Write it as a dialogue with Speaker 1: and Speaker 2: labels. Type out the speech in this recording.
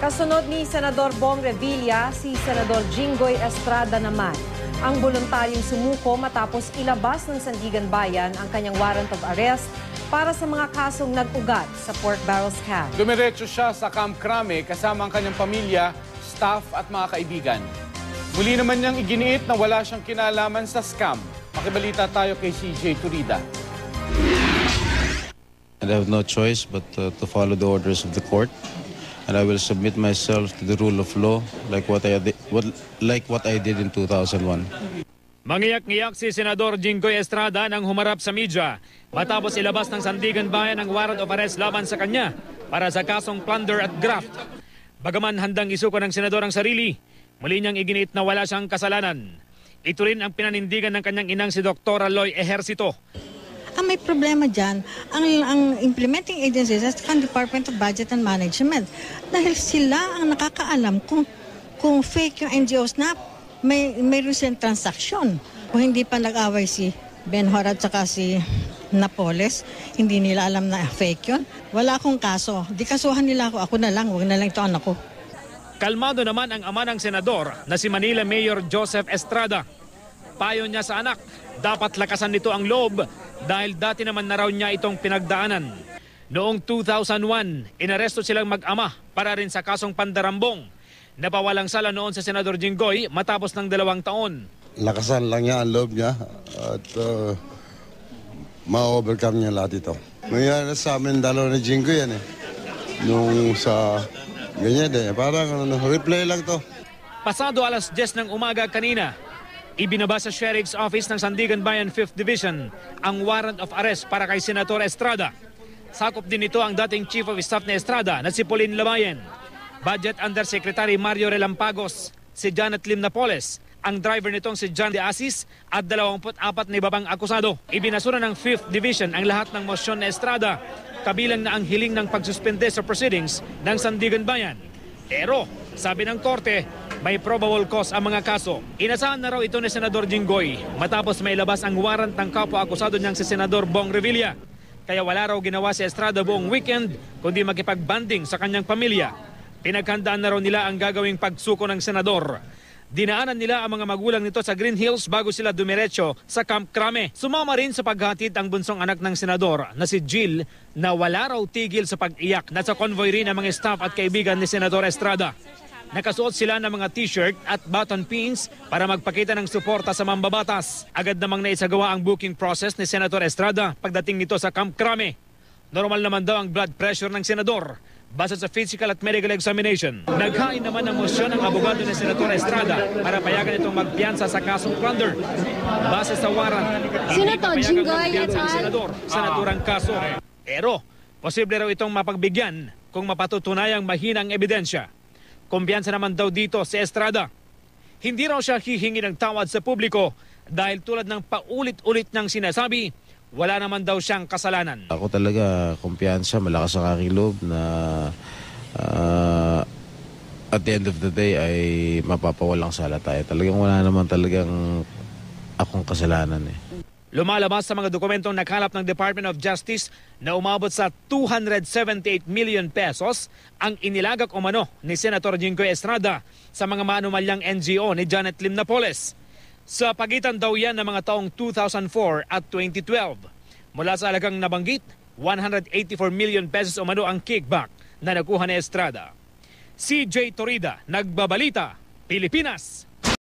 Speaker 1: Kasunod ni Senador Bong Revilla, si Senador Jinggoy Estrada naman ang voluntaryong sumuko matapos ilabas ng Sandigan Bayan ang kanyang warrant of arrest para sa mga kasong nag-ugat sa pork barrel scam.
Speaker 2: Dumiretso siya sa Camp Crame kasama ang kanyang pamilya, staff at mga kaibigan. Muli naman niyang iginiit na wala siyang kinalaman sa scam. Makibalita tayo kay CJ Turida.
Speaker 3: And I have no choice but to follow the orders of the court. And I will submit myself to the rule of law like what I did in 2001.
Speaker 4: Mangiyak-ngiyak si Senador Jinggoy Estrada nang humarap sa media matapos ilabas ng Sandigan Bayan ang warrant of arrest laban sa kanya para sa kasong plunder at graft. Bagaman handang isuko ng senador ang sarili, muli niyang iginiit na wala siyang kasalanan. Ito rin ang pinanindigan ng kanyang inang si Dr. Aloy Ejercito.
Speaker 5: Ang may problema dyan, ang implementing agencies at ang Department of Budget and Management. Dahil sila ang nakakaalam kung fake yung NGOs na may recent transaction. Kung hindi pa nag-away si Benhur at saka si Napoles, hindi nila alam na fake yun. Wala akong kaso. Di kasuhan nila ako. Ako na lang. Huwag na lang ito anak ko.
Speaker 4: Kalmado naman ang ama ng senador na si Manila Mayor Joseph Estrada. Payo niya sa anak, dapat lakasan nito ang loob dahil dati naman na raw niya itong pinagdaanan. Noong 2001, inaresto silang mag-ama para rin sa kasong pandarambong. Napawalang sala noon sa Senador Jinggoy matapos ng 2 taon.
Speaker 6: Lakasan lang niya ang loob niya at ma-overcome niya lahat ito. Nangyari sa amin dalawa na Jinggoy yan eh. Nung sa ganyan eh, parang replay lang to.
Speaker 4: Pasado alas 10 ng umaga kanina, ibinaba sa Sheriff's Office ng Sandigan Bayan 5th Division ang warrant of arrest para kay Senator Estrada. Sakop din ito ang dating Chief of Staff ni Estrada na si Pauline Labayen, Budget Undersecretary Mario Relampagos, si Janet Lim Napoles, ang driver nitong si John De Asis at 24 na iba pang akusado. Ibinasura ng 5th Division ang lahat ng mosyon ni Estrada, kabilang na ang hiling ng pagsuspende sa proceedings ng Sandigan Bayan. Pero, sabi ng korte, may probable cause ang mga kaso. Inasahan na raw ito ni Senador Jinggoy matapos may labas ang warrant ng kapwa-akusado niyang si Senador Bong Revilla. Kaya wala raw ginawa si Estrada buong weekend kundi makipag-banding sa kanyang pamilya. Pinaghandaan na raw nila ang gagawing pagsuko ng senador. Dinaanan nila ang mga magulang nito sa Green Hills bago sila dumiretso sa Camp Crame. Sumama rin sa paghatid ang bunsong anak ng senador na si Jill na wala raw tigil sa pag-iyak. Nasa convoy rin ang mga staff at kaibigan ni Senador Estrada. Nakasuot sila ng mga t-shirt at button pins para magpakita ng suporta sa mambabatas. Agad namang naisagawa ang booking process ni Senator Estrada pagdating nito sa Camp Crame. Normal naman daw ang blood pressure ng senador base sa physical at medical examination. Naghain naman ng mosyon ang abogado ni Senator Estrada para payagan itong magpiyansa sa kasong plunder. Base sa warrant, hindi pa payagang magpiyansa ang senador sa naturang kaso. Pero, posible raw itong mapagbigyan kung mapatutunayang mahina ang ebidensya. Kumpiyansa naman daw dito si Estrada. Hindi raw siya hihingi ng tawad sa publiko dahil tulad ng paulit-ulit niyang sinasabi, wala naman daw siyang kasalanan.
Speaker 3: Ako talaga kumpiyansa, malakas ang aking loob na at the end of the day ay mapapawalang sala tayo. Talagang wala naman talagang akong kasalanan eh.
Speaker 4: Lumalabas sa mga dokumentong nakalap ng Department of Justice na umabot sa 278 million pesos ang inilagak umano ni Senator Jinggoy Estrada sa mga maanumalyang NGO ni Janet Lim Napoles. Sa pagitan daw yan ng mga taong 2004 at 2012. Mula sa alagang nabanggit, 184 million pesos umano ang kickback na nakuha ni Estrada. CJ Torida, Nagbabalita, Pilipinas.